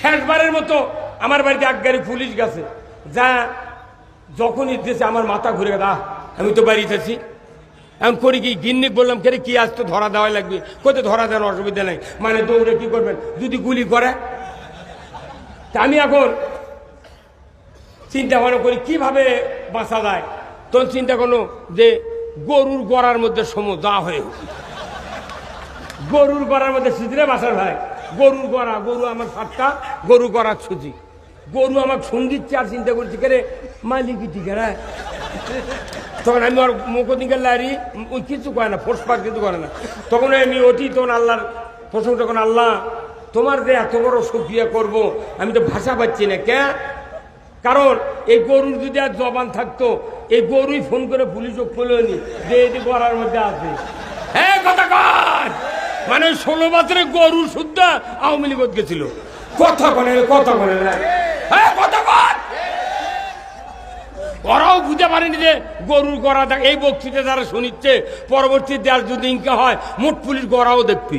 শেষবারের মতো আমার বাড়িতে এক গাড়ি পুলিশ গেছে, যা যখনই দিয়েছে আমার মাথা ঘুরে গেছে, আমি তো বাড়িতে আছি। আমি করি কি, গিন্নিক বললাম কে কি আজ তো ধরা দেওয়া লাগবে, কোথায় ধরা দেওয়ার অসুবিধা নেই, মানে দৌড়ে কি করবেন যদি গুলি করে। তা আমি এখন চিন্তা ভাবনা করি কিভাবে বাঁচা যায়। তখন চিন্তা করলো যে গরুর গড়ার মধ্যে যা হয়ে গরুর গড়ার মধ্যে সুজিরে বাঁচার ভাই, গরুর গড়া, গরু আমার সাতটা, গরু গড়ার সুজি, গরু আমার সঙ্গীত চার চিন্তা করছি কে রে মালিকি ঠিক হ্যাঁ। তখন আমি ওর মুখদিকে লারি, ওই কিছু করে না, ফোসপাক কিছু করে না। তখন আমি অতি তখন আল্লাহর প্রশংসা করেন, আল্লাহ তোমার যে এত বড় শুকরিয়া করব আমি তো ভাষা পাচ্ছি না। কে? কারণ এই গরুর যদি আর জবান থাকতো, এই গরুই ফোন করে পুলিশ বলেনি যে এটি গড়ার মধ্যে আছে। হ্যাঁ কথা কর, মানে 16 বছরে গরুর শুদ্ধা আওয়ামী লীগ গেছিল। কথা বলে কথা বলে না, হ্যাঁ কথা কর। ওরাও বুঝতে পারেনি যে গরুর গড়া দেখ। এই বক্তৃতা যারা শুনিচ্ছে পরবর্তী দেশ যদি ইনকা হয় মোট পুলিশ গড়াও দেখবি।